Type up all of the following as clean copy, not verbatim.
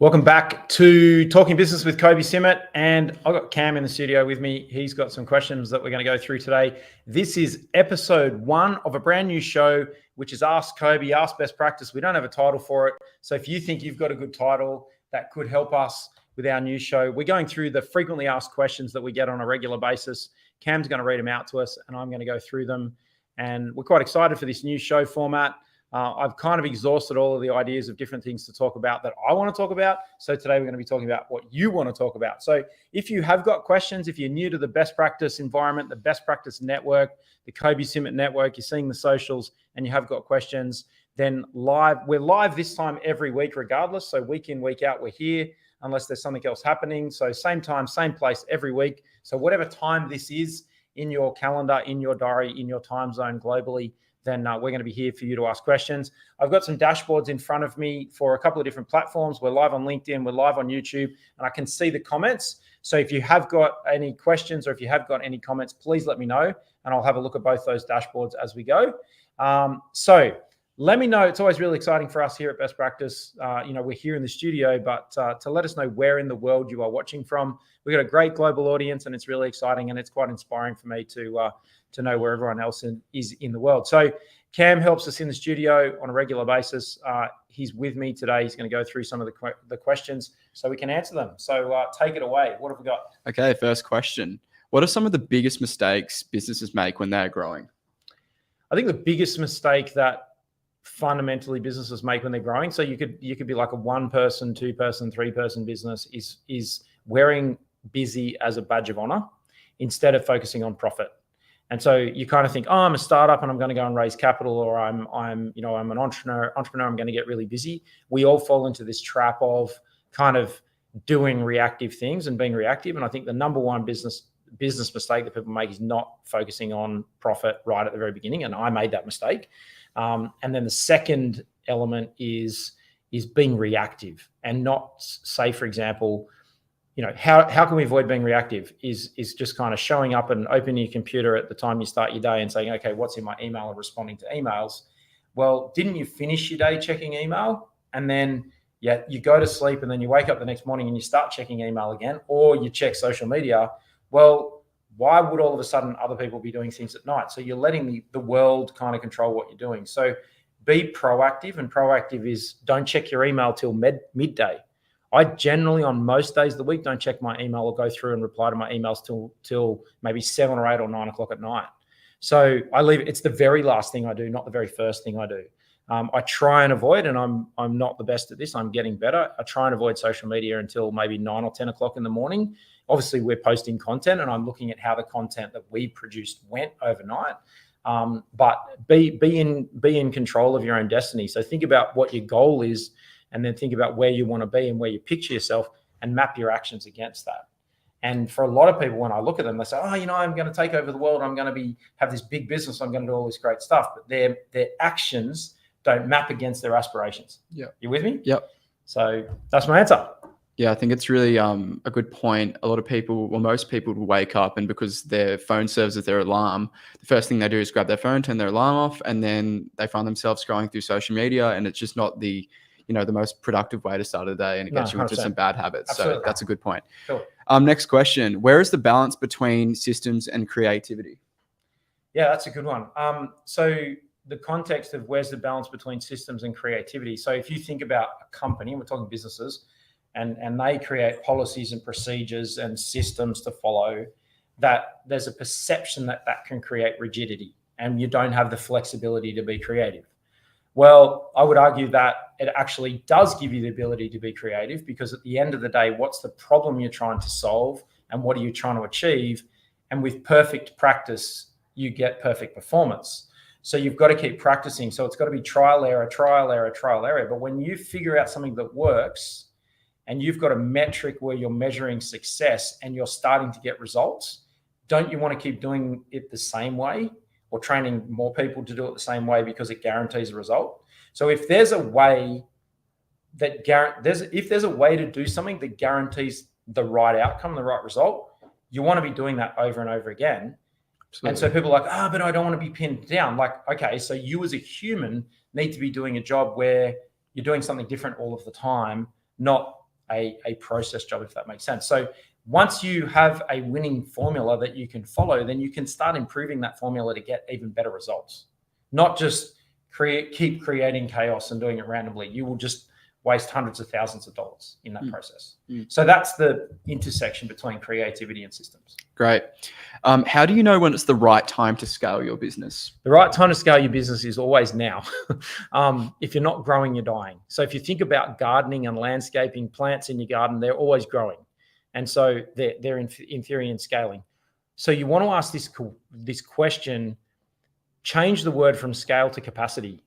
Welcome back to Talking Business with Kobi Simmat, and I've got Cam in the studio with me. He's got some questions that we're going to go through today. This is episode 1 of a brand new show, which is Ask Kobi, Ask Best Practice. We don't have a title for it, so if you think you've got a good title that could help us with our new show, we're going through the frequently asked questions that we get on a regular basis. Cam's going to read them out to us, and I'm going to go through them, and we're quite excited for this new show format. I've kind of exhausted all of the ideas of different things to talk about that I want to talk about. So today we're going to be talking about what you want to talk about. So if you have got questions, if you're new to the best practice environment, the best practice network, the Kobi Simmat network, you're seeing the socials and you have got questions, then we're live this time every week regardless. So week in, week out, we're here unless there's something else happening. So same time, same place every week. So whatever time this is in your calendar, in your diary, in your time zone globally, then we're going to be here for you to ask questions. I've got some dashboards in front of me for a couple of different platforms. We're live on LinkedIn, we're live on YouTube, and I can see the comments. So if you have got any questions or if you have got any comments, please let me know, and I'll have a look at both those dashboards as we go. So let me know. It's always really exciting for us here at Best Practice. We're here in the studio, but to let us know where in the world you are watching from. We've got a great global audience, and it's really exciting, and it's quite inspiring for me to know where everyone else is in the world. So Cam helps us in the studio on a regular basis. He's with me today. He's going to go through some of the questions so we can answer them. So take it away. What have we got? Okay, first question. What are some of the biggest mistakes businesses make when they're growing? I think the biggest mistake that fundamentally businesses make when they're growing, so you could be like a 1-person, 2-person, 3-person business, is wearing busy as a badge of honor instead of focusing on profit. And so you kind of think, oh, I'm a startup and I'm going to go and raise capital, or I'm an entrepreneur, I'm going to get really busy. We all fall into this trap of kind of doing reactive things and being reactive. And I think the number one business mistake that people make is not focusing on profit right at the very beginning. And I made that mistake. And then the second element is being reactive and not, say, for example, how can we avoid being reactive is just kind of showing up and opening your computer at the time you start your day and saying, okay, what's in my email, and responding to emails. Well, didn't you finish your day checking email? And then you go to sleep and then you wake up the next morning and you start checking email again, or you check social media. Well, why would all of a sudden other people be doing things at night? So you're letting the world kind of control what you're doing. So be proactive, and proactive is don't check your email till midday. I generally, on most days of the week, don't check my email or go through and reply to my emails till maybe 7 or 8 or 9 o'clock at night. So I leave it's the very last thing I do, not the very first thing I do. I try and avoid, and I'm not the best at this. I'm getting better. I try and avoid social media until maybe 9 or 10 o'clock in the morning. Obviously, we're posting content, and I'm looking at how the content that we produced went overnight. But be in control of your own destiny. So think about what your goal is, and then think about where you want to be and where you picture yourself, and map your actions against that. And for a lot of people, when I look at them, they say, oh, I'm going to take over the world. I'm going to have this big business. I'm going to do all this great stuff. But their actions don't map against their aspirations. Yeah. You with me? Yep. So that's my answer. Yeah, I think it's really a good point. A lot of people, well, most people will wake up, and because their phone serves as their alarm, the first thing they do is grab their phone, turn their alarm off, and then they find themselves scrolling through social media, and it's just not the most productive way to start a day, and it gets you into some bad habits. Absolutely. So that's a good point. Cool. Next question. Where is the balance between systems and creativity? Yeah, that's a good one. So the context of where's the balance between systems and creativity. So if you think about a company, and we're talking businesses, and they create policies and procedures and systems to follow, that there's a perception that can create rigidity, and you don't have the flexibility to be creative. Well, I would argue that it actually does give you the ability to be creative, because at the end of the day, what's the problem you're trying to solve and what are you trying to achieve? And with perfect practice, you get perfect performance. So you've got to keep practicing. So it's got to be trial, error, trial, error, trial, error. But when you figure out something that works and you've got a metric where you're measuring success and you're starting to get results, don't you want to keep doing it the same way, or training more people to do it the same way because it guarantees a result? So if there's a way to do something that guarantees the right outcome, the right result, you want to be doing that over and over again. Absolutely. And so people are like, but I don't want to be pinned down. Like, okay, so you as a human need to be doing a job where you're doing something different all of the time, not a process job, if that makes sense. So once you have a winning formula that you can follow, then you can start improving that formula to get even better results. Not just keep creating chaos and doing it randomly. You will just waste hundreds of thousands of dollars in that process. So that's the intersection between creativity and systems. Great. How do you know when it's the right time to scale your business? The right time to scale your business is always now. If you're not growing, you're dying. So if you think about gardening and landscaping, plants in your garden, they're always growing. And so they're in theory in scaling. So you want to ask this question, change the word from scale to capacity.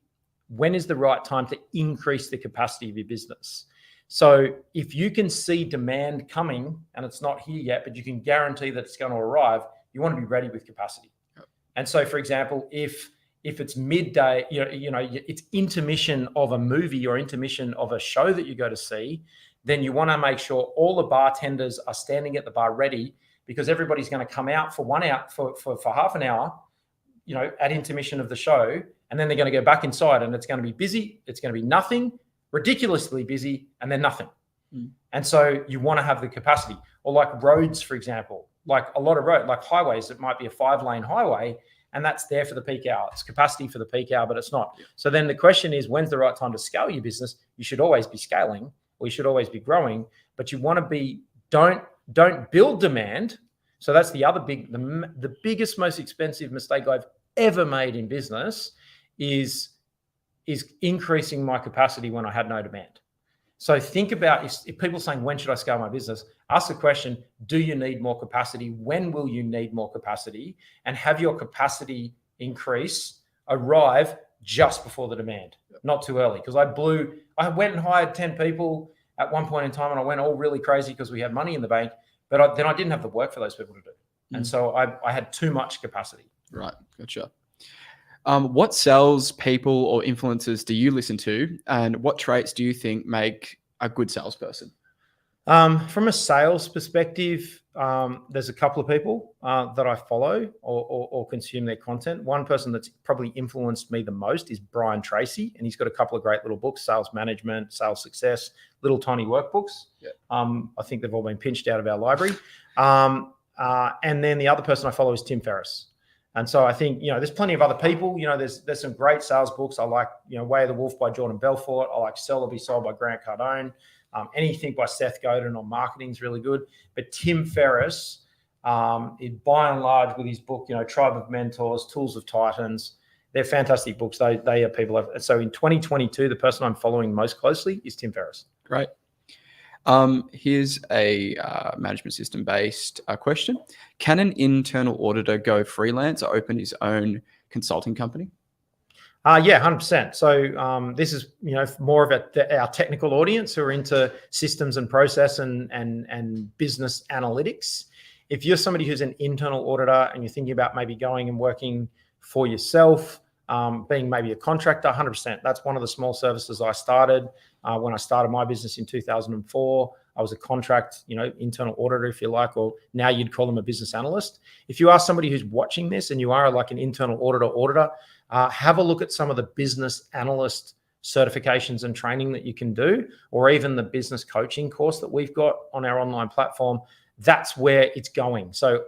When is the right time to increase the capacity of your business? So if you can see demand coming and it's not here yet, but you can guarantee that it's going to arrive, you want to be ready with capacity. Yep. And so, for example, if it's midday, it's intermission of a movie or intermission of a show that you go to see, then you want to make sure all the bartenders are standing at the bar ready, because everybody's going to come out for 1 hour, for half an hour, at intermission of the show, and then they're going to go back inside, and it's going to be busy. It's going to be nothing, ridiculously busy, and then nothing. And so you want to have the capacity. Or like roads, for example, like a lot of like highways, it might be a 5-lane highway, and that's there for the peak hour. It's capacity for the peak hour, but it's not. So then the question is, when's the right time to scale your business? You should always be scaling, or you should always be growing, but you want to be, don't build demand. So that's the other the biggest, most expensive mistake I've ever made in business is increasing my capacity when I had no demand. So think about if people are saying, when should I scale my business? Ask the question, do you need more capacity? When will you need more capacity? And have your capacity increase arrive just before the demand, not too early. Because I went and hired 10 people at one point in time, and I went all really crazy because we had money in the bank, but then I didn't have the work for those people to do. And so I had too much capacity. Right, gotcha. What sales people or influencers do you listen to, and what traits do you think make a good salesperson? From a sales perspective, there's a couple of people that I follow or consume their content. One person that's probably influenced me the most is Brian Tracy, and he's got a couple of great little books, Sales Management, Sales Success, little tiny workbooks. Yep. I think they've all been pinched out of our library. And then the other person I follow is Tim Ferriss. And so I think, there's plenty of other people. There's some great sales books. I like, Way of the Wolf by Jordan Belfort. I like Sell or Be Sold by Grant Cardone. Anything by Seth Godin on marketing is really good. But Tim Ferriss, is by and large with his book, Tribe of Mentors, Tools of Titans. They're fantastic books. They are people. So in 2022, the person I'm following most closely is Tim Ferriss. Great. Here's a management system based question. Can an internal auditor go freelance or open his own consulting company? Yeah, 100%. So this is, more of our technical audience who are into systems and process and business analytics. If you're somebody who's an internal auditor and you're thinking about maybe going and working for yourself, being maybe a contractor, 100%. That's one of the small services I started when I started my business in 2004. I was a contract, internal auditor, if you like, or now you'd call them a business analyst. If you are somebody who's watching this and you are like an internal auditor, have a look at some of the business analyst certifications and training that you can do, or even the business coaching course that we've got on our online platform. That's where it's going. So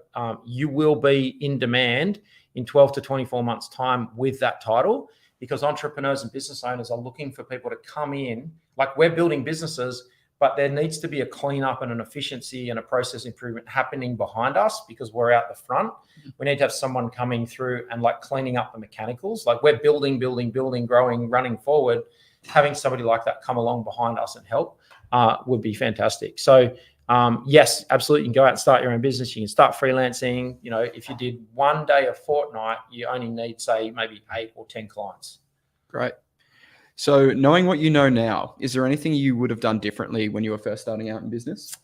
you will be in demand in 12 to 24 months time with that title, because entrepreneurs and business owners are looking for people to come in. Like, we're building businesses, but there needs to be a cleanup and an efficiency and a process improvement happening behind us because we're out the front. We need to have someone coming through and like cleaning up the mechanicals. Like, we're building, growing, running forward. Having somebody like that come along behind us and help would be fantastic. So yes, absolutely. You can go out and start your own business. You can start freelancing. If you did 1 day a fortnight, you only need, say, maybe 8 or 10 clients. Great. So knowing what you know now, is there anything you would have done differently when you were first starting out in business?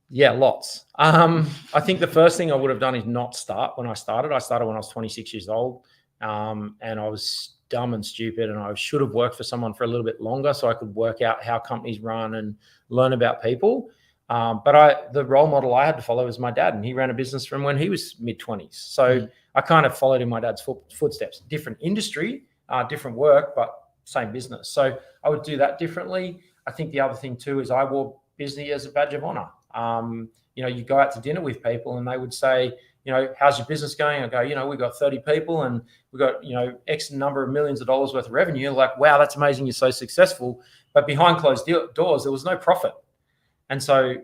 Yeah, lots. I think the first thing I would have done is not start when I started. I started when I was 26 years old, and I was dumb and stupid, and I should have worked for someone for a little bit longer so I could work out how companies run and learn about people. But the role model I had to follow was my dad, and he ran a business from when he was mid-20s. So I kind of followed in my dad's footsteps. Different industry, different work, but same business. So I would do that differently. I think the other thing too is I wore busy as a badge of honor. You go out to dinner with people and they would say, how's your business going? I go, we've got 30 people and we've got, X number of millions of dollars worth of revenue. Like, wow, that's amazing. You're so successful. But behind closed doors, there was no profit. And so,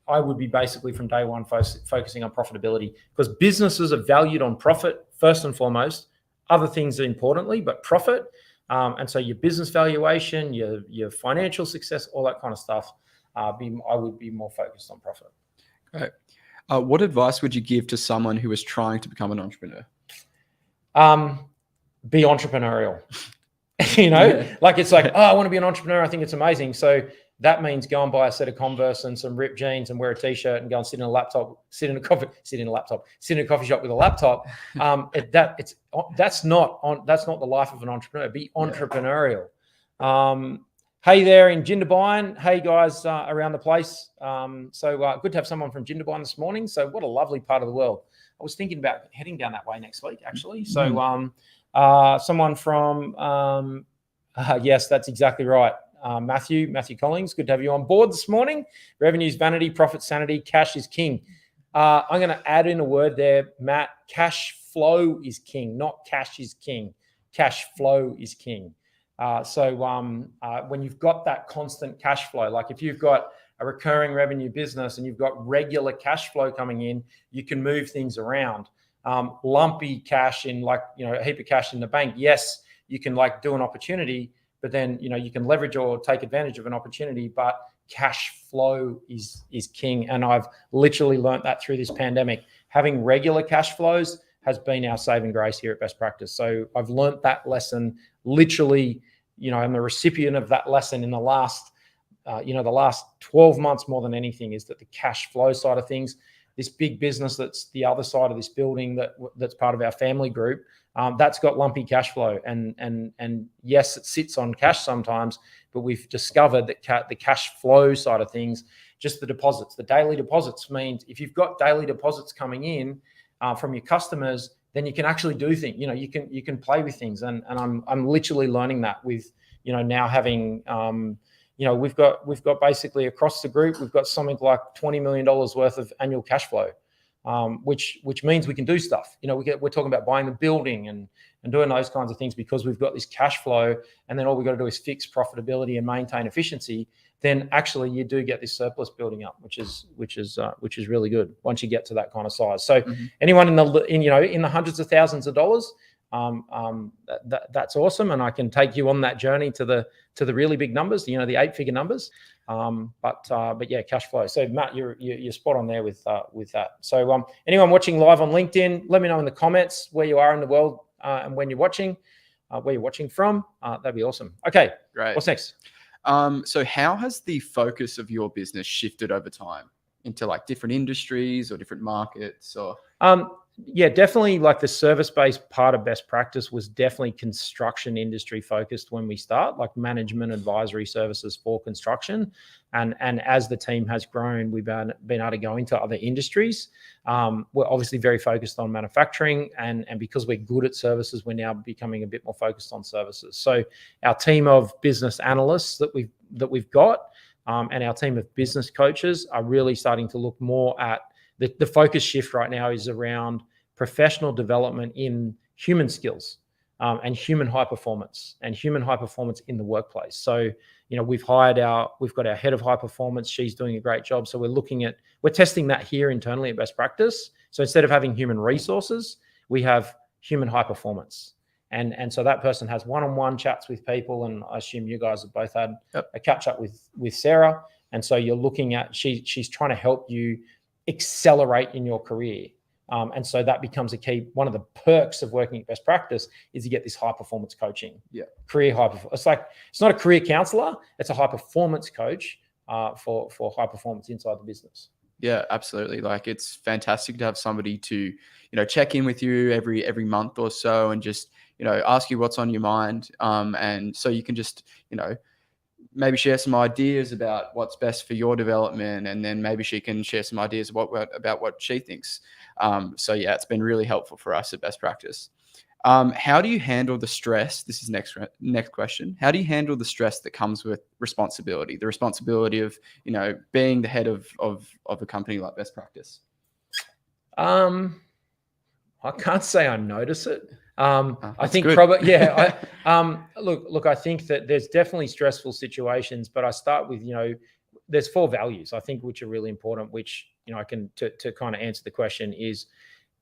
I would be basically from day one focusing on profitability, because businesses are valued on profit first and foremost. Other things are importantly, but profit. And so your business valuation, your financial success, all that kind of stuff, I would be more focused on profit. Great. What advice would you give to someone who is trying to become an entrepreneur? Be entrepreneurial. Like it's like, I want to be an entrepreneur. I think it's amazing. So that means go and buy a set of Converse and some ripped jeans and wear a t-shirt and go and sit in a coffee shop with a laptop. That's not the life of an entrepreneur. Be entrepreneurial. Hey there in Jindabyne. Hey guys around the place. So good to have someone from Jindabyne this morning. So what a lovely part of the world. I was thinking about heading down that way next week, actually. So someone from, yes, that's exactly right. Matthew Collins, good to have you on board this morning. Revenue's vanity, profit sanity, cash is king. I'm going to add in a word there, Matt. Cash flow is king, not cash is king. Cash flow is king. So when you've got that constant cash flow, like if you've got a recurring revenue business and you've got regular cash flow coming in, you can move things around. Lumpy cash in a heap of cash in the bank. Yes, you can do an opportunity, but then, you can leverage or take advantage of an opportunity, but cash flow is king. And I've literally learned that through this pandemic. Having regular cash flows has been our saving grace here at Best Practice. So I've learned that lesson literally, I'm a recipient of that lesson in the last 12 months more than anything, is that the cash flow side of things, this big business that's the other side of this building that's part of our family group, that's got lumpy cash flow. And yes, it sits on cash sometimes, but we've discovered that the cash flow side of things, just the deposits, the daily deposits, means if you've got daily deposits coming in from your customers, then you can actually do things. You can play with things. And I'm literally learning that with, now having, we've got basically across the group, we've got something like $20 million worth of annual cash flow, which means we can do stuff. We're talking about buying the building and doing those kinds of things because we've got this cash flow, and then all we've got to do is fix profitability and maintain efficiency. Then actually you do get this surplus building up, which is really good once you get to that kind of size. So anyone in the hundreds of thousands of dollars, that's awesome, and I can take you on that journey to the really big numbers, the 8-figure numbers. But yeah, cash flow. So Matt, you're spot on there with that. So anyone watching live on LinkedIn, let me know in the comments where you are in the world and when you're watching, where you're watching from. That'd be awesome. Okay, great. What's next? So how has the focus of your business shifted over time into different industries or different markets? Or yeah, definitely the service-based part of Best Practice was definitely construction industry focused when we start, management advisory services for construction. And as the team has grown, we've been able to go into other industries. We're obviously very focused on manufacturing, and because we're good at services, we're now becoming a bit more focused on services. So our team of business analysts that we've got, and our team of business coaches are really starting to look more at the focus shift right now is around professional development in human skills and human high performance in the workplace. So, we've got our head of high performance. She's doing a great job. So we're testing that here internally at Best Practice. So instead of having human resources, we have human high performance. And so that person has one-on-one chats with people. And I assume you guys have both had a catch up with Sarah. And so you're looking at, she's trying to help you accelerate in your career. And so that becomes a key. One of the perks of working at Best Practice is you get this high performance coaching. Yeah. Career high performance. It's not a career counselor. It's a high performance coach for high performance inside the business. Yeah, absolutely. It's fantastic to have somebody to, check in with you every month or so and just, ask you what's on your mind. And so you can just, maybe share some ideas about what's best for your development, and then maybe she can share some ideas about what she thinks. So yeah, it's been really helpful for us at Best Practice. How do you handle the stress? This is next question. How do you handle the stress that comes with responsibility? The responsibility of, being the head of a company like Best Practice. I can't say I notice it. I think good. probably, yeah. Look, I think that there's definitely stressful situations, but I start with, there's 4 values I think which are really important, which, I can to kind of answer the question is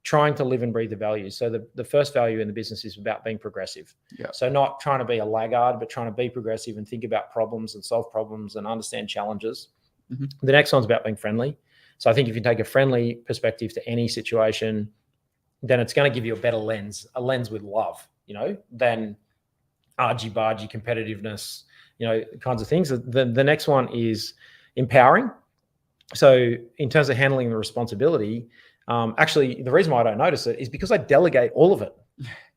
trying to live and breathe the values. So the first value in the business is about being progressive. Yeah. So not trying to be a laggard, but trying to be progressive and think about problems and solve problems and understand challenges. Mm-hmm. The next one's about being friendly. So I think if you take a friendly perspective to any situation, then it's going to give you a better lens, a lens with love, than argy-bargy competitiveness, kinds of things. The next one is empowering. So in terms of handling the responsibility, actually, the reason why I don't notice it is because I delegate all of it.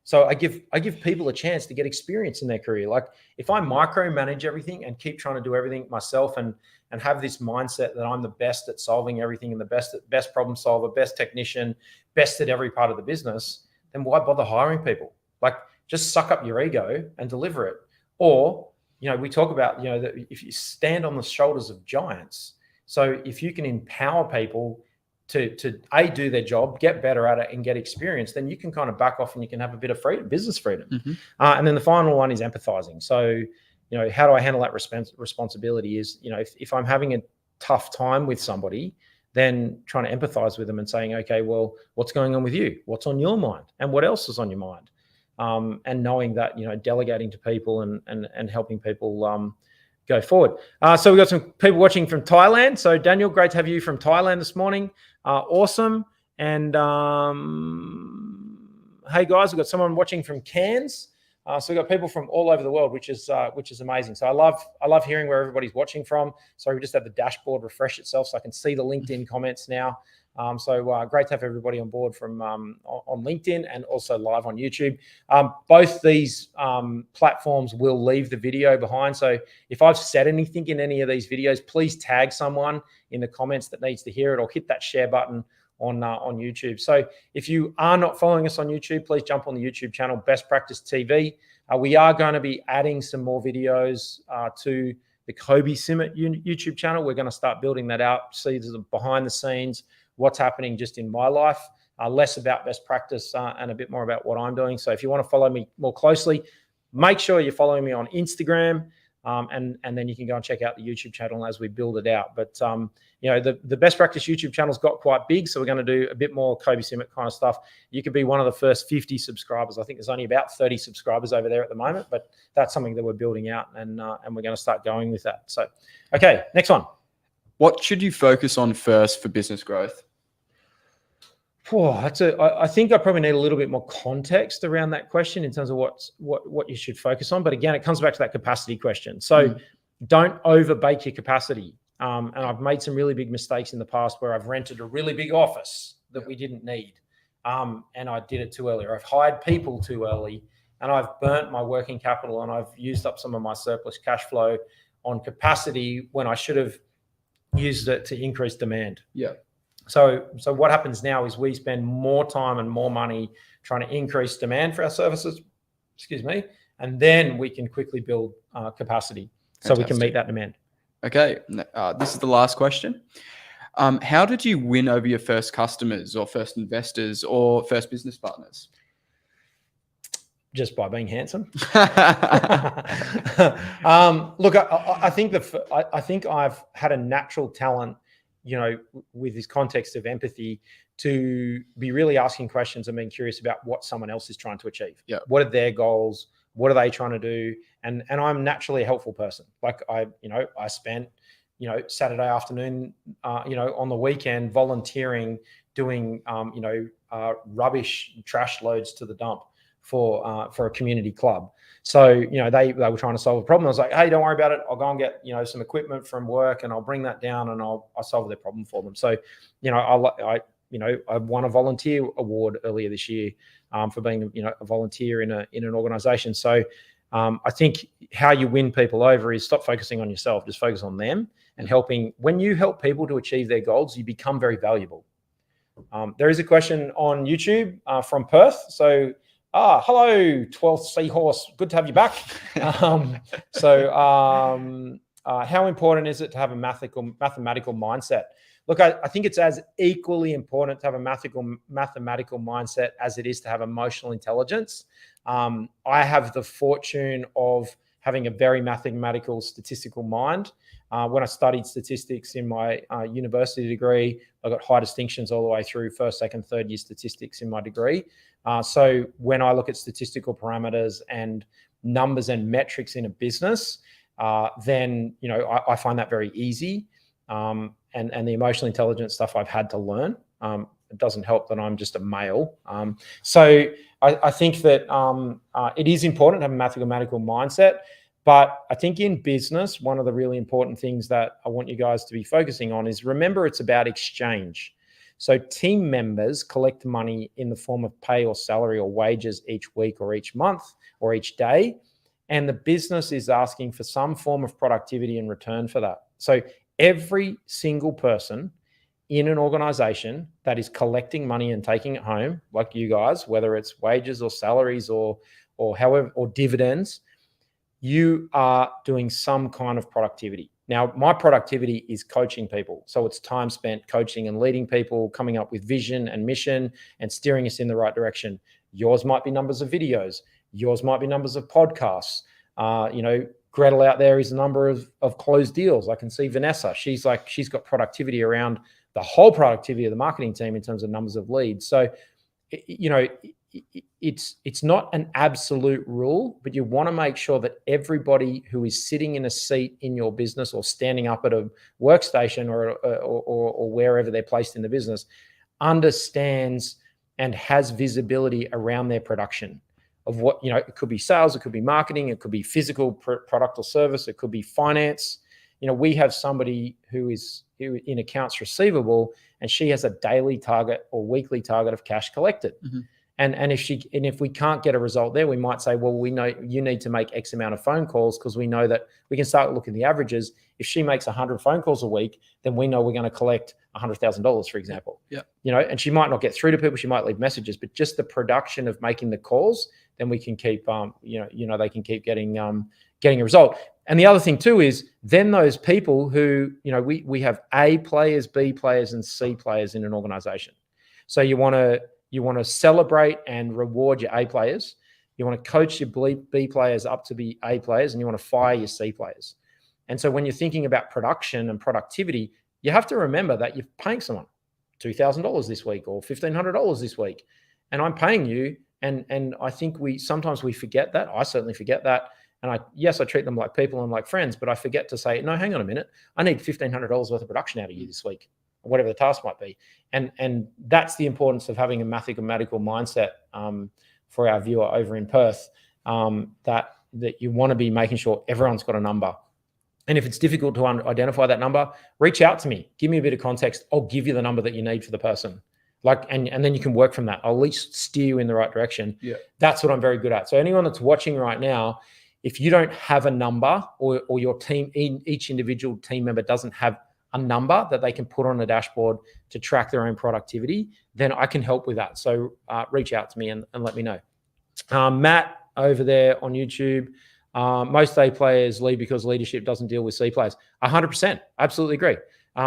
So I give people a chance to get experience in their career. Like if I micromanage everything and keep trying to do everything myself and have this mindset that I'm the best at solving everything and the best problem solver, best technician, best at every part of the business, then why bother hiring people? Like just suck up your ego and deliver it. Or, we talk about, that if you stand on the shoulders of giants. So if you can empower people to do their job, get better at it and get experience, then you can kind of back off and you can have a bit of freedom, business freedom. Mm-hmm. And then the final one is empathizing. So, how do I handle that responsibility is, if I'm having a tough time with somebody, then trying to empathize with them and saying, okay, well, what's going on with you? What's on your mind? And what else is on your mind? And knowing that, delegating to people and helping people go forward. So we've got some people watching from Thailand. So Daniel, great to have you from Thailand this morning. Awesome. And hey guys, we've got someone watching from Cairns. So we've got people from all over the world, which is amazing. So I love hearing where everybody's watching from. So we just have the dashboard refresh itself so I can see the LinkedIn comments now. So great to have everybody on board from on LinkedIn and also live on YouTube. Both these platforms will leave the video behind. So if I've said anything in any of these videos, please tag someone in the comments that needs to hear it or hit that share button on YouTube. So if you are not following us on YouTube, please jump on the YouTube channel, Best Practice TV. We are going to be adding some more videos to the Kobi Simmat YouTube channel. We're going to start building that out, see the behind the scenes, what's happening just in my life, less about best practice and a bit more about what I'm doing. So if you want to follow me more closely, make sure you're following me on Instagram, and then you can go and check out the YouTube channel as we build it out. But the Best Practice YouTube channel's got quite big, so we're going to do a bit more Kobi Simmat kind of stuff. You could be one of the first 50 subscribers. I think there's only about 30 subscribers over there at the moment, but that's something that we're building out, and we're going to start going with that. So, okay, next one. What should you focus on first for business growth? I think I probably need a little bit more context around that question in terms of what you should focus on. But again, it comes back to that capacity question. So don't overbake your capacity. And I've made some really big mistakes in the past where I've rented a really big office that we didn't need. And I did it too early. Or I've hired people too early, and I've burnt my working capital, and I've used up some of my surplus cash flow on capacity when I should have used it to increase demand. Yeah. So what happens now is we spend more time and more money trying to increase demand for our services, and then we can quickly build capacity. So we can meet that demand. Okay, this is the last question. How did you win over your first customers or first investors or first business partners? Just by being handsome. Look, I think I've had a natural talent, with this context of empathy, to be really asking questions and being curious about what someone else is trying to achieve. Yeah. What are their goals? What are they trying to do? And I'm naturally a helpful person. Like I spent, Saturday afternoon, on the weekend volunteering, doing, rubbish trash loads to the dump for a community club. So, they were trying to solve a problem. I was like, hey, don't worry about it. I'll go and get, some equipment from work, and I'll bring that down and I'll solve their problem for them. So, I won a volunteer award earlier this year for being, a volunteer in an organization. So I think how you win people over is stop focusing on yourself, just focus on them and helping. When you help people to achieve their goals, you become very valuable. There is a question on YouTube from Perth. So Hello, 12th Seahorse. Good to have you back. How important is it to have a mathematical mindset? Look, I think it's as equally important to have a mathematical mindset as it is to have emotional intelligence. I have the fortune of having a very mathematical, statistical mind. When I studied statistics in my university degree, I got high distinctions all the way through first, second, third year statistics in my degree. So when I look at statistical parameters and numbers and metrics in a business, then I find that very easy. And the emotional intelligence stuff I've had to learn. It doesn't help that I'm just a male. So I think that it is important to have a mathematical mindset. But I think in business, one of the really important things that I want you guys to be focusing on is, remember, it's about exchange. So team members collect money in the form of pay or salary or wages each week or each month or each day. And the business is asking for some form of productivity in return for that. So every single person in an organization that is collecting money and taking it home, like you guys, whether it's wages or salaries or however, or dividends, you are doing some kind of productivity. Now, my productivity is coaching people. So it's time spent coaching and leading people, coming up with vision and mission and steering us in the right direction. Yours might be numbers of videos. Yours might be numbers of podcasts. Gretel out there is a number of closed deals. I can see Vanessa. She's got productivity around the whole productivity of the marketing team in terms of numbers of leads. So, it's not an absolute rule, but you want to make sure that everybody who is sitting in a seat in your business or standing up at a workstation or wherever they're placed in the business understands and has visibility around their production of what, it could be sales, it could be marketing, it could be physical product or service, it could be finance. We have somebody who is in accounts receivable, and she has a daily target or weekly target of cash collected. Mm-hmm. And if we can't get a result there, we might say, well, we know you need to make X amount of phone calls, because we know that we can start looking at the averages. If she makes 100 phone calls a week, then we know we're going to collect $100,000, for example. Yeah. And she might not get through to people. She might leave messages, but just the production of making the calls, then we can keep, they can keep getting a result. And the other thing too is then those people who, we have A players, B players, and C players in an organization. So you want to celebrate and reward your A players. You want to coach your B players up to be A players, and you want to fire your C players. And so when you're thinking about production and productivity, you have to remember that you're paying someone $2,000 this week or $1,500 this week, and I'm paying you. And I think sometimes we forget that. I certainly forget that. And I treat them like people and like friends, but I forget to say, no, hang on a minute. I need $1,500 worth of production out of you this week, or whatever the task might be. And that's the importance of having a mathematical mindset for our viewer over in Perth, that you want to be making sure everyone's got a number. And if it's difficult to identify that number, reach out to me. Give me a bit of context. I'll give you the number that you need for the person. And then you can work from that. I'll at least steer you in the right direction. Yeah. That's what I'm very good at. So anyone that's watching right now, if you don't have a number, or your team, each individual team member doesn't have a number that they can put on a dashboard to track their own productivity, then I can help with that. So reach out to me and let me know. Matt over there on YouTube, most A players leave because leadership doesn't deal with C players. 100%, absolutely agree.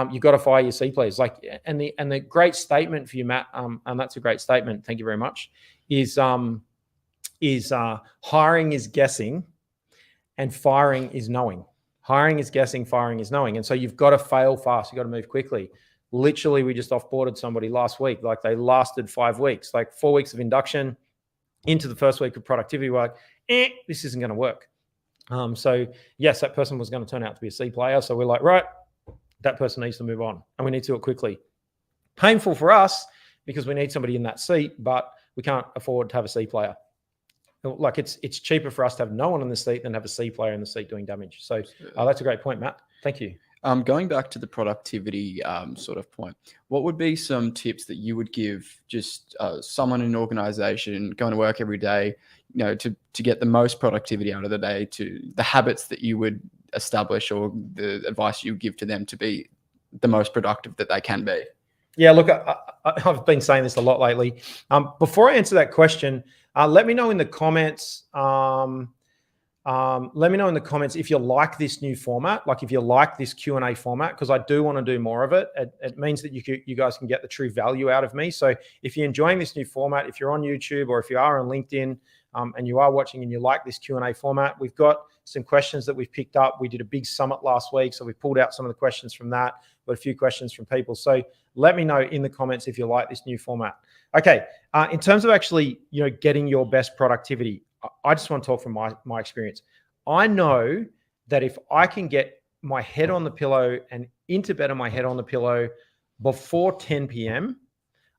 You've got to fire your C players. And the great statement for you, Matt, and that's a great statement, thank you very much, is hiring is guessing and firing is knowing. Hiring is guessing, firing is knowing. And so you've got to fail fast. You've got to move quickly. Literally, we just offboarded somebody last week. They lasted 5 weeks, 4 weeks of induction into the first week of productivity. We're like, this isn't going to work. So yes, that person was going to turn out to be a C player. So we're like, right, that person needs to move on, and we need to do it quickly. Painful for us because we need somebody in that seat, but we can't afford to have a C player. It's cheaper for us to have no one in the seat than have a C player in the seat doing damage. So that's a great point, Matt. Thank you. Going back to the productivity sort of point, what would be some tips that you would give just someone in an organization going to work every day, to get the most productivity out of the day, to the habits that you would establish, or the advice you give to them to be the most productive that they can be? Yeah, look, I've been saying this a lot lately. Before I answer that question, Let me know in the comments. Let me know in the comments if you like this new format, like if you like this Q&A format, because I do want to do more of it. It means that you guys can get the true value out of me. So if you're enjoying this new format, if you're on YouTube or if you are on LinkedIn and you are watching and you like this Q&A format, we've got some questions that we've picked up. We did a big summit last week, so we pulled out some of the questions from that, but a few questions from people. So let me know in the comments if you like this new format. Okay, in terms of actually, getting your best productivity, I just want to talk from my experience. I know that if I can get my head on the pillow and into bed on my head on the pillow before 10 p.m.,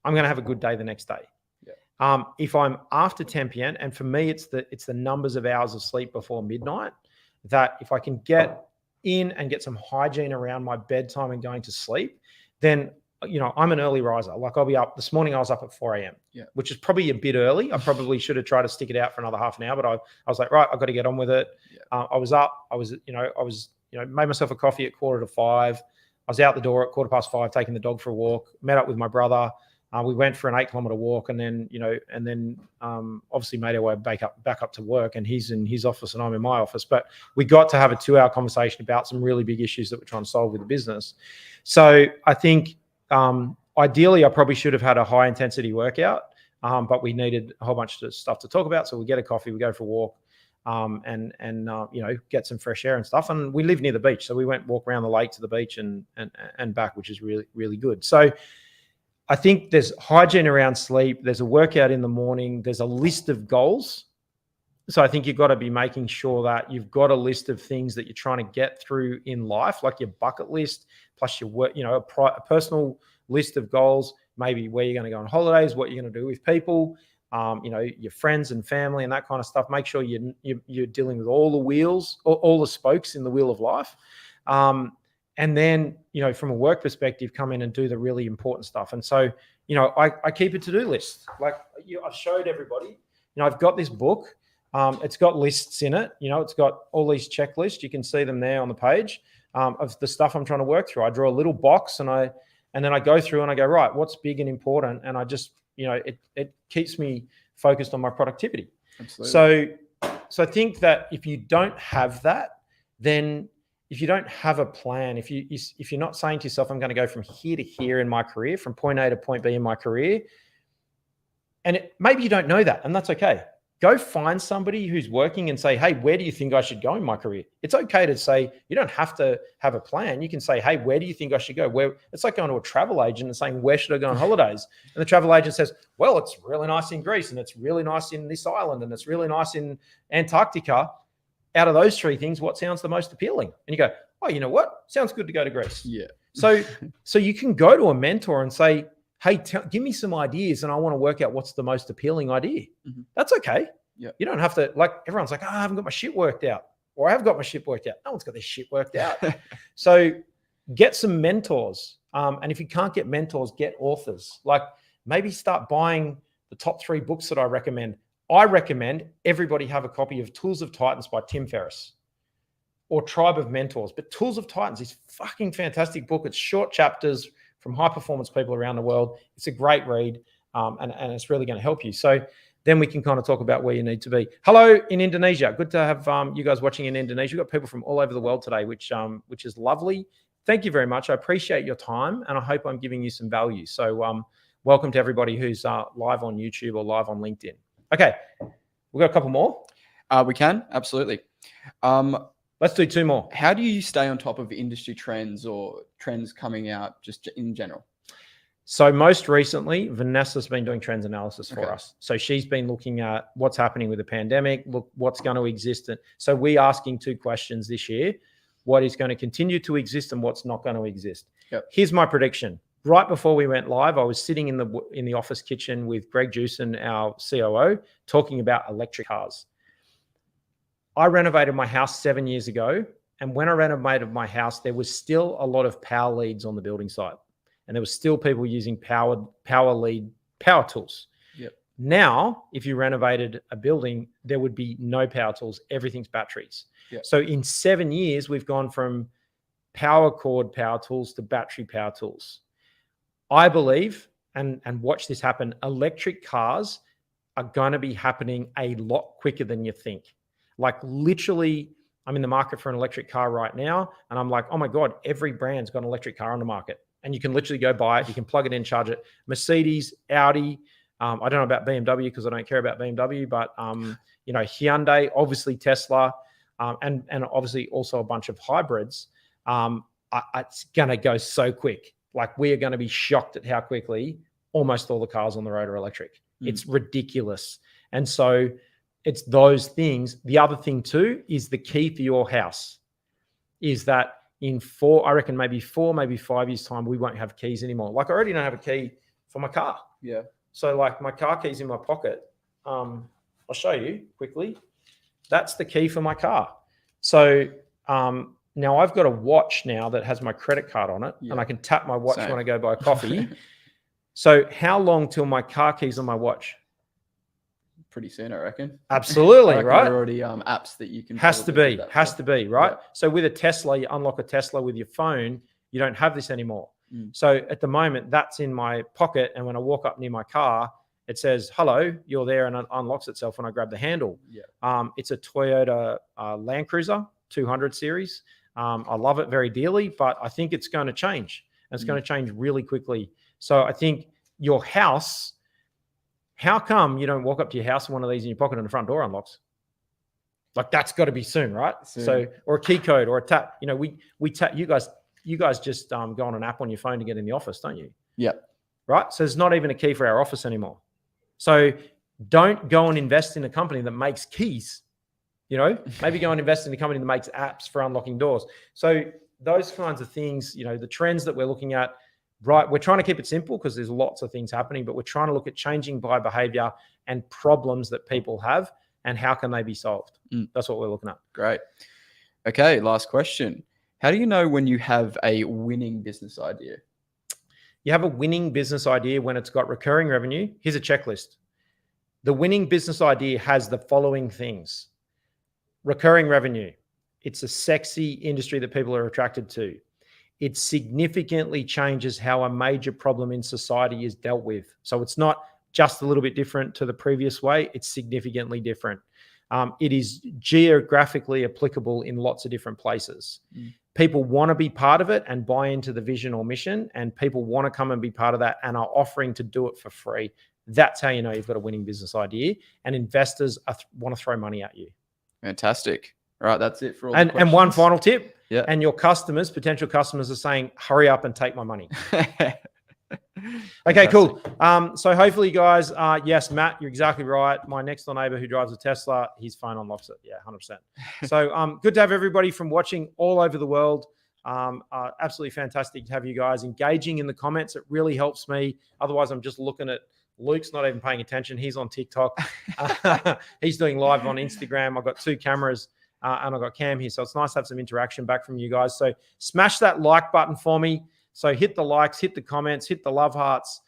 I'm going to have a good day the next day. Yeah. If I'm after 10 p.m., and for me, it's the numbers of hours of sleep before midnight, that if I can get in and get some hygiene around my bedtime and going to sleep, then I'm an early riser. Like I'll be up this morning. I was up at 4 a.m., which is probably a bit early. I probably should have tried to stick it out for another half an hour, but I was like, right, I've got to get on with it. Yeah. I was up. I was made myself a coffee at 4:45. I was out the door at 5:15, taking the dog for a walk. Met up with my brother. We went for an 8-kilometer walk, and then obviously made our way back up to work. And he's in his office, and I'm in my office. But we got to have a 2-hour conversation about some really big issues that we're trying to solve with the business. So I think. Ideally, I probably should have had a high intensity workout, but we needed a whole bunch of stuff to talk about. So we get a coffee, we go for a walk, and get some fresh air and stuff. And we live near the beach, so we went walk around the lake to the beach and back, which is really, really good. So I think there's hygiene around sleep. There's a workout in the morning. There's a list of goals. So I think you've got to be making sure that you've got a list of things that you're trying to get through in life, like your bucket list, plus your work, a personal list of goals, maybe where you're going to go on holidays, what you're going to do with people, your friends and family and that kind of stuff. Make sure you're dealing with all the wheels, all the spokes in the wheel of life. And then, from a work perspective, come in and do the really important stuff. And so, I keep a to-do list. Like I've showed everybody, I've got this book. It's got lists in it. It's got all these checklists. You can see them there on the page of the stuff I'm trying to work through. I draw a little box and then I go through and I go, right, what's big and important? And I just, it keeps me focused on my productivity. Absolutely. So I think that if you don't have that, then if you don't have a plan, if you're not saying to yourself, I'm going to go from here to here in my career, from point A to point B in my career, and maybe you don't know that, and that's okay. Go find somebody who's working and say, hey, where do you think I should go in my career? It's okay to say, you don't have to have a plan. You can say, hey, where do you think I should go? It's like going to a travel agent and saying, where should I go on holidays? And the travel agent says, well, it's really nice in Greece, and it's really nice in this island, and it's really nice in Antarctica. Out of those 3 things, what sounds the most appealing? And you go, oh, you know what? Sounds good to go to Greece. Yeah. So you can go to a mentor and say, hey, give me some ideas, and I want to work out what's the most appealing idea. Mm-hmm. That's okay. Yeah. You don't have to, like, everyone's like, I haven't got my shit worked out, or I have got my shit worked out. No one's got their shit worked out. So get some mentors. And if you can't get mentors, get authors. Like maybe start buying the top 3 books that I recommend. I recommend everybody have a copy of Tools of Titans by Tim Ferriss or Tribe of Mentors. But Tools of Titans is fucking fantastic book. It's short chapters from high-performance people around the world. It's a great read, and it's really going to help you. So then we can kind of talk about where you need to be. Hello in Indonesia. Good to have you guys watching in Indonesia. We've got people from all over the world today, which is lovely. Thank you very much. I appreciate your time, and I hope I'm giving you some value. So welcome to everybody who's live on YouTube or live on LinkedIn. Okay, we've got a couple more. We can, absolutely. Let's do 2 more. How do you stay on top of industry trends or trends coming out just in general? So most recently, Vanessa's been doing trends analysis for us. So she's been looking at what's happening with the pandemic, look what's going to exist. So we're asking 2 questions this year: what is going to continue to exist and what's not going to exist. Yep. Here's my prediction. Right before we went live, I was sitting in the office kitchen with Greg Jewson, our COO, talking about electric cars. I renovated my house 7 years ago, and when I renovated my house, there was still a lot of power leads on the building site, and there was still people using power tools. Yep. Now, if you renovated a building, there would be no power tools. Everything's batteries. Yep. So in 7 years, we've gone from power cord power tools to battery power tools. I believe, and watch this happen, electric cars are going to be happening a lot quicker than you think. Like literally, I'm in the market for an electric car right now. And I'm like, oh my God, every brand's got an electric car on the market. And you can literally go buy it. You can plug it in, charge it. Mercedes, Audi. I don't know about BMW because I don't care about BMW, but Hyundai, obviously Tesla, and obviously also a bunch of hybrids. It's going to go so quick. Like we are going to be shocked at how quickly almost all the cars on the road are electric. It's ridiculous. And so it's those things. The other thing too is the key for your house is that in maybe 5 years time, we won't have keys anymore. Like I already don't have a key for my car. Yeah. So like my car key's in my pocket. I'll show you quickly. That's the key for my car. So now I've got a watch now that has my credit card on it, and I can tap my watch when I go buy a coffee. So how long till my car key's on my watch? Pretty soon, I reckon. Absolutely, right? There are already apps that you can. Has to be, right? Yeah. So with a Tesla, you unlock a Tesla with your phone. You don't have this anymore. So at the moment, that's in my pocket, and when I walk up near my car, it says, "Hello, you're there," and it unlocks itself when I grab the handle. Yeah. It's a Toyota Land Cruiser 200 series. I love it very dearly, but I think it's going to change. And it's going to change really quickly. So I think your house, how come you don't walk up to your house with one of these in your pocket and the front door unlocks? Like that's got to be soon, right? Soon. So, or a key code or a tap. We tap. You guys just go on an app on your phone to get in the office, don't you? Yeah. Right. So there's not even a key for our office anymore. So don't go and invest in a company that makes keys. Maybe go and invest in a company that makes apps for unlocking doors. So those kinds of things, the trends that we're looking at, right? We're trying to keep it simple because there's lots of things happening, but we're trying to look at changing buyer behavior and problems that people have and how can they be solved. That's what we're looking at. Great. Okay. Last question. How do you know when you have a winning business idea? You have a winning business idea when it's got recurring revenue. Here's a checklist. The winning business idea has the following things. Recurring revenue. It's a sexy industry that people are attracted to. It significantly changes how a major problem in society is dealt with. So it's not just a little bit different to the previous way. It's significantly different. It is geographically applicable in lots of different places. People want to be part of it and buy into the vision or mission, and people want to come and be part of that and are offering to do it for free. That's how you know you've got a winning business idea, and investors want to throw money at you. Fantastic. All right, that's it for all. And one final tip. Yeah. And your customers, potential customers, are saying, "Hurry up and take my money." Okay, cool. So hopefully, guys, yes, Matt, you're exactly right. My next door neighbor who drives a Tesla, his phone unlocks it. Yeah, 100%. So good to have everybody from watching all over the world. Absolutely fantastic to have you guys engaging in the comments. It really helps me. Otherwise, I'm just looking at Luke's not even paying attention. He's on TikTok. He's doing live on Instagram. I've got 2 cameras and I've got Cam here. So it's nice to have some interaction back from you guys. So smash that like button for me. So hit the likes, hit the comments, hit the love hearts.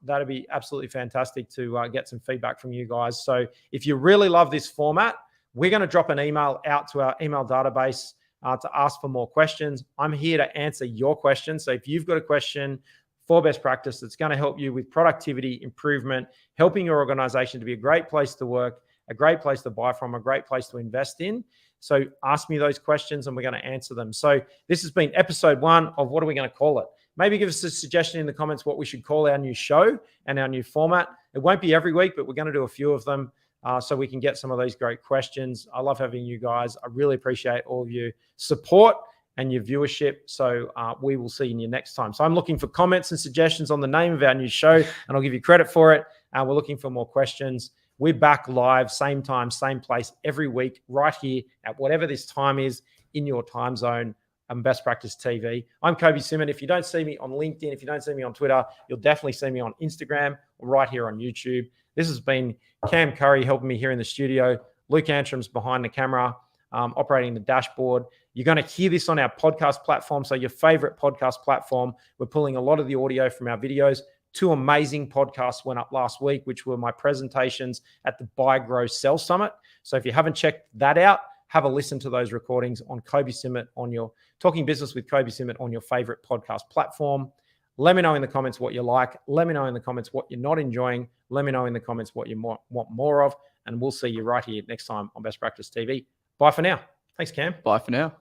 That'd be absolutely fantastic to get some feedback from you guys. So if you really love this format, we're going to drop an email out to our email database to ask for more questions. I'm here to answer your questions. So if you've got a question for best practice that's going to help you with productivity improvement, helping your organization to be a great place to work, a great place to buy from, a great place to invest in. So ask me those questions and we're going to answer them. So this has been episode 1 of what are we going to call it? Maybe give us a suggestion in the comments what we should call our new show and our new format. It won't be every week, but we're going to do a few of them so we can get some of these great questions. I love having you guys. I really appreciate all of your support and your viewership. So we will see you next time. So I'm looking for comments and suggestions on the name of our new show, and I'll give you credit for it. We're looking for more questions. We're back live, same time, same place, every week, right here at whatever this time is in your time zone on Best Practice TV. I'm Kobi Simmat. If you don't see me on LinkedIn, if you don't see me on Twitter, you'll definitely see me on Instagram or right here on YouTube. This has been Cam Curry helping me here in the studio. Luke Antrim's behind the camera, operating the dashboard. You're going to hear this on our podcast platform, so your favorite podcast platform. We're pulling a lot of the audio from our videos. 2 amazing podcasts went up last week, which were my presentations at the Buy, Grow, Sell Summit. So if you haven't checked that out, have a listen to those recordings on Kobi Simmat on your Talking Business with Kobi Simmat on your favorite podcast platform. Let me know in the comments what you like. Let me know in the comments what you're not enjoying. Let me know in the comments what you want more of. And we'll see you right here next time on Best Practice TV. Bye for now. Thanks, Cam. Bye for now.